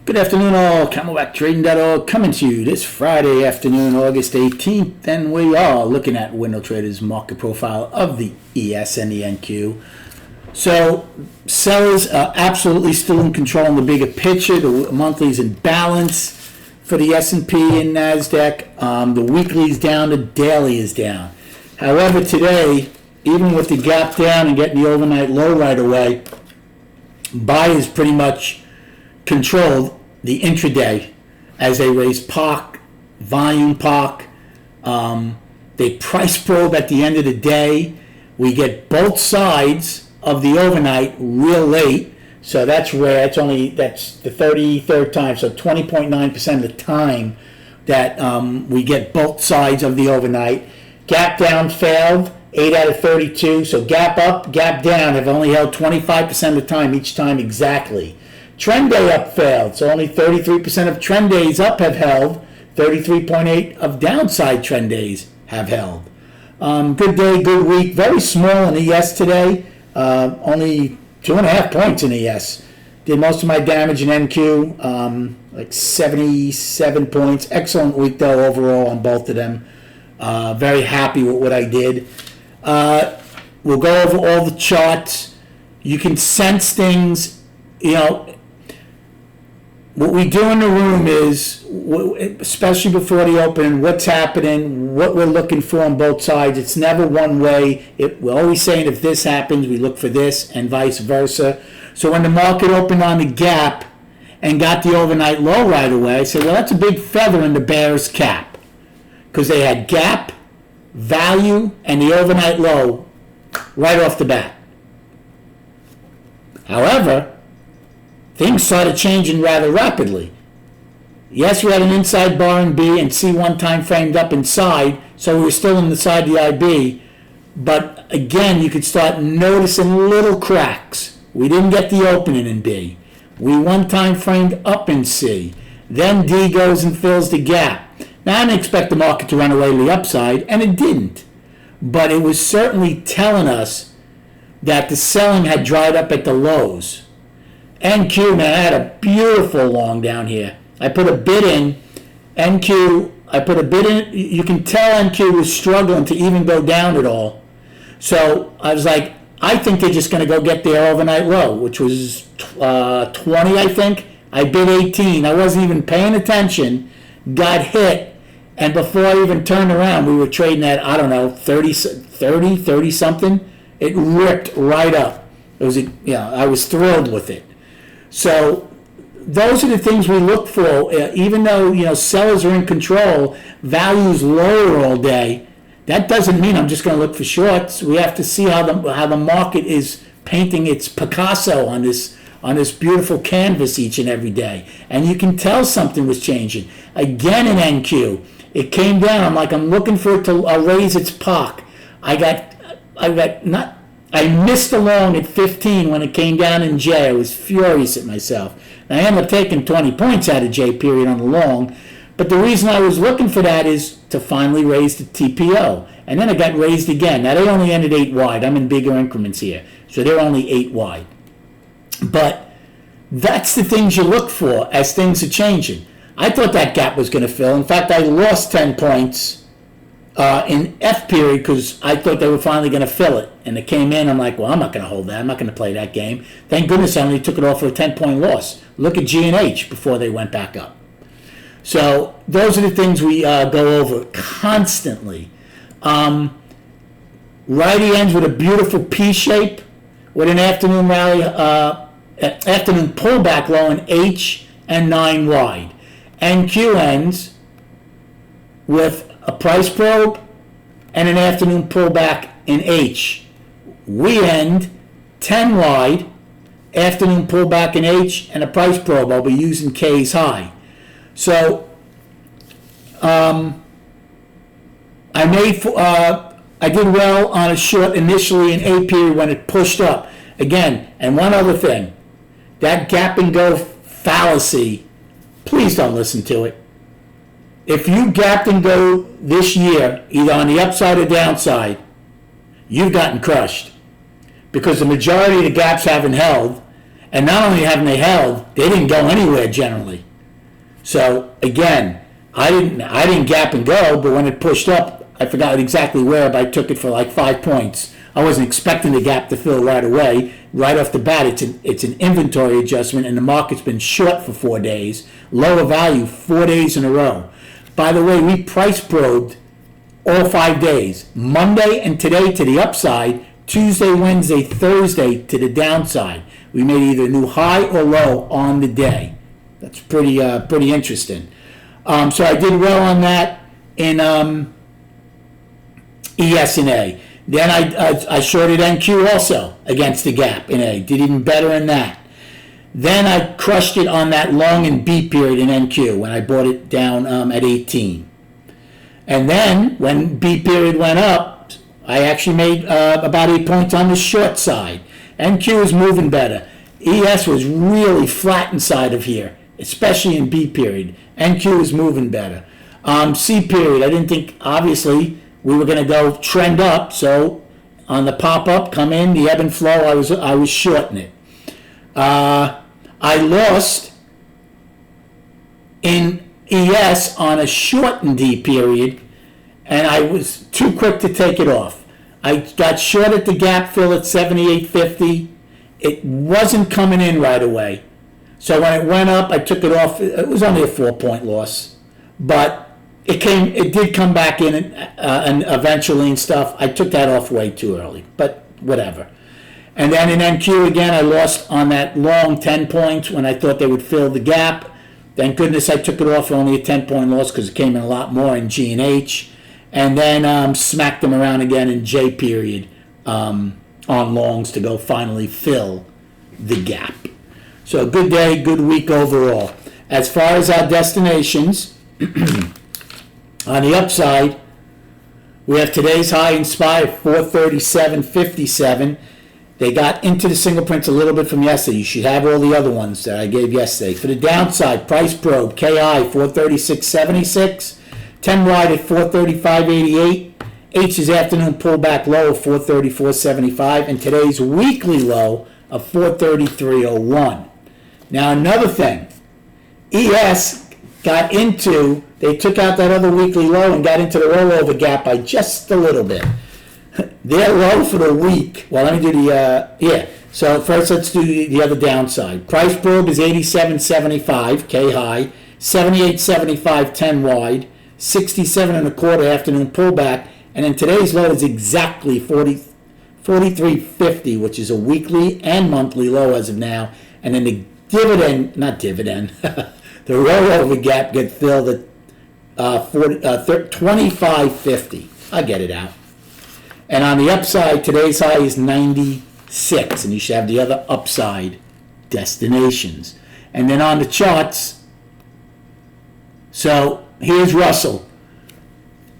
Good afternoon, all. CamelbackTrading.org coming to you this Friday afternoon, August 18th, and we are looking at Window Trader's market profile of the ES and the NQ. So, sellers are absolutely still in control in the bigger picture. The monthly's in balance for the S&P and NASDAQ. The weekly is down, the daily is down. However, today, even with the gap down and getting the overnight low right away, buyers pretty much controlled the intraday as they raise POC, volume POC. They price probe at the end of the day. We get both sides of the overnight real late, so that's rare. That's the 33rd time, so 20.9% of the time that we get both sides of the overnight. Gap down failed 8 out of 32, so gap up, gap down have only held 25% of the time each time exactly. Trend day up failed, so only 33% of trend days up have held. 33.8% of downside trend days have held. Good day, good week. Very small in ES today. Only 2.5 points in ES. Did most of my damage in NQ, like 77 points. Excellent week though overall on both of them. Very happy with what I did. We'll go over all the charts. You can sense things, what we do in the room is, especially before the open, what's happening, what we're looking for on both sides. It's never one way. We're always saying if this happens, we look for this, and vice versa. So when the market opened on the gap and got the overnight low right away, I said, well, that's a big feather in the bear's cap, because they had gap, value, and the overnight low right off the bat. However, things started changing rather rapidly. Yes, we had an inside bar in B and C1 time framed up inside, so we were still inside the IB. But again, you could start noticing little cracks. We didn't get the opening in B. We one time framed up in C. Then D goes and fills the gap. Now, I didn't expect the market to run away to the upside, and it didn't. But it was certainly telling us that the selling had dried up at the lows. NQ, man, I had a beautiful long down here. I put a bid in. NQ, I put a bid in. You can tell NQ was struggling to even go down at all. So I was like, I think they're just going to go get their overnight low, which was 20, I think. I bid 18. I wasn't even paying attention. Got hit. And before I even turned around, we were trading at, 30 something. It ripped right up. It was, I was thrilled with it. So those are the things we look for. Even though sellers are in control, value's lower all day. That doesn't mean I'm just going to look for shorts. We have to see how the market is painting its Picasso on this beautiful canvas each and every day. And you can tell something was changing. Again in NQ, it came down. I'm looking for it to raise its POC. I missed the long at 15 when it came down in J. I was furious at myself. And I ended up taking 20 points out of J period on the long. But the reason I was looking for that is to finally raise the TPO. And then it got raised again. Now they only ended 8 wide. I'm in bigger increments here. So they're only 8 wide. But that's the things you look for as things are changing. I thought that gap was going to fill. In fact, I lost 10 points in F period because I thought they were finally going to fill it. And it came in, I'm like, well, I'm not going to hold that. I'm not going to play that game. Thank goodness I only took it off for a 10-point loss. Look at G and H before they went back up. So those are the things we go over constantly. Righty ends with a beautiful P shape with an afternoon rally, afternoon pullback low in H and 9 wide. NQ ends with a price probe and an afternoon pullback in H. We end 10 wide, afternoon pullback in H, and a price probe. I'll be using K's high. So I did well on a short initially in A period when it pushed up. Again, and one other thing, that gap and go fallacy, please don't listen to it. If you gapped and go this year, either on the upside or downside, you've gotten crushed. Because the majority of the gaps haven't held, And not only haven't they held, they didn't go anywhere generally. So again, I didn't gap and go, but when it pushed up, I forgot exactly where, but I took it for like 5 points. I wasn't expecting the gap to fill right away. Right off the bat, it's an inventory adjustment, and the market's been short for 4 days. Lower value 4 days in a row. By the way, we price probed all 5 days. Monday and today to the upside, Tuesday, Wednesday, Thursday to the downside. We made either a new high or low on the day. That's pretty interesting. So I did well on that in ES and A. Then I shorted NQ also against the gap in A. Did even better in that. Then I crushed it on that long and B period in NQ when I bought it down at 18. And then when B period went up, I actually made about 8 points on the short side. NQ is moving better. ES was really flat inside of here, especially in B period. NQ is moving better. C period, I didn't think, obviously, we were going to go trend up, so on the pop-up, come in, the ebb and flow, I was shorting it. I lost in ES on a shortened D period, and I was too quick to take it off. I got short at the gap fill at 78.50. It wasn't coming in right away. So when it went up, I took it off. It was only a 4-point loss, but it did come back in and eventually and stuff. I took that off way too early, but whatever. And then in NQ again, I lost on that long 10 points when I thought they would fill the gap. Thank goodness I took it off for only a 10-point loss because it came in a lot more in G and H. And then smacked them around again in J period on longs to go finally fill the gap. So a good day, good week overall. As far as our destinations, on the upside, we have today's high in SPY at 437.57. They got into the single prints a little bit from yesterday. You should have all the other ones that I gave yesterday. For the downside, price probe, KI 436.76. 10 wide at 435.88. H's afternoon pullback low of 434.75. And today's weekly low of 433.01. Now another thing, ES got into, they took out that other weekly low and got into the rollover gap by just a little bit. Their low for the week, well, let me do the, so first let's do the other downside. Price probe is 87.75, K high, 78.75, 10 wide, 67 and a quarter afternoon pullback, and then today's low is exactly 43.50, which is a weekly and monthly low as of now, and then the the rollover gap gets filled at 25.50. I'll get it out. And on the upside, today's high is 96, and you should have the other upside destinations. And then on the charts, so here's Russell.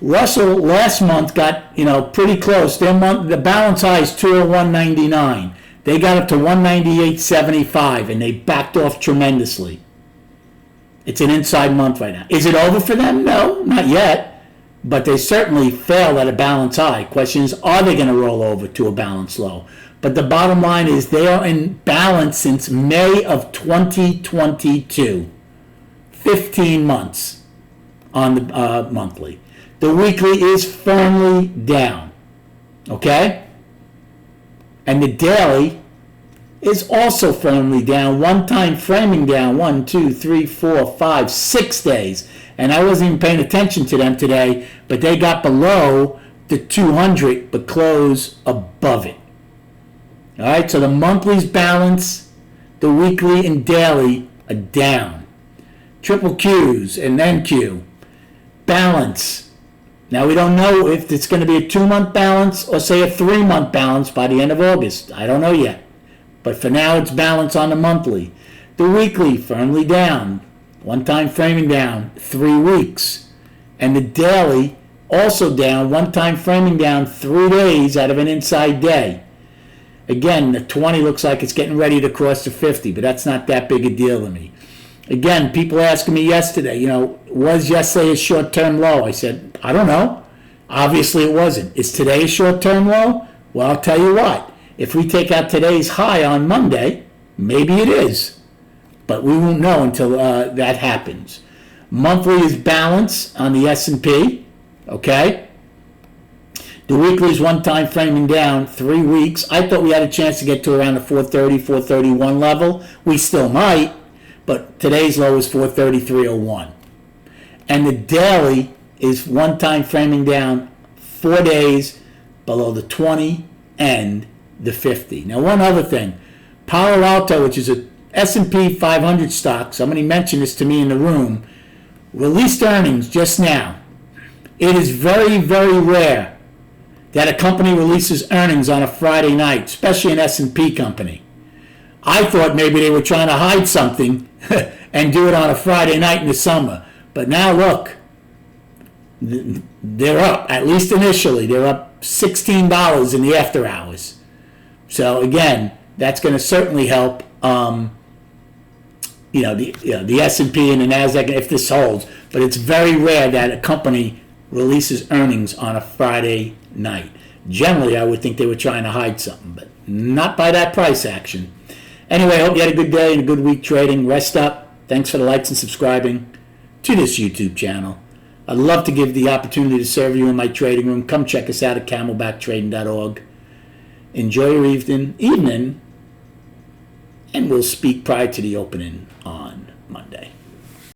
Russell last month got, pretty close. The balance high is 201.99. They got up to 198.75, and they backed off tremendously. It's an inside month right now. Is it over for them? No, not yet. But they certainly failed at a balance high. Question is, are they going to roll over to a balance low? But the bottom line is they are in balance since May of 2022. 15 months on the monthly. The weekly is firmly down. Okay? And the daily is also firmly down. One time framing down 1, 2, 3, 4, 5, 6 days. And I wasn't even paying attention to them today, but they got below the 200 but close above it. All right, so the monthly's balance, the weekly and daily are down. Triple Qs and NQ balance. Now we don't know if it's going to be a 2-month balance or say a 3-month balance by the end of August. I don't know yet. But for now it's balance on the monthly. The weekly firmly down. One time framing down 3 weeks. And the daily also down. One time framing down 3 days out of an inside day. Again, the 20 looks like it's getting ready to cross the 50, but that's not that big a deal to me. Again, people asking me yesterday, was yesterday a short-term low? I said, I don't know. Obviously it wasn't. Is today a short-term low? Well, I'll tell you what. If we take out today's high on Monday, Maybe it is, but we won't know until that happens. Monthly is balance on the S&P, okay? The weekly is one time framing down 3 weeks. I thought we had a chance to get to around the 430, 431 level. We still might, but today's low is 433.01. And the daily is one time framing down 4 days below the 20 and the 50. Now, one other thing. Palo Alto, which is a S&P 500 stock, somebody mentioned this to me in the room, released earnings just now. It is very, very rare that a company releases earnings on a Friday night, especially an S&P company. I thought maybe they were trying to hide something and do it on a Friday night in the summer. But now look, they're up, at least initially. They're up $16 in the after hours. So again, that's going to certainly help the S&P and the NASDAQ if this holds. But it's very rare that a company releases earnings on a Friday night. Generally, I would think they were trying to hide something, but not by that price action. Anyway, I hope you had a good day and a good week trading. Rest up. Thanks for the likes and subscribing to this YouTube channel. I'd love to give the opportunity to serve you in my trading room. Come check us out at camelbacktrading.org. Enjoy your evening, and we'll speak prior to the opening on Monday.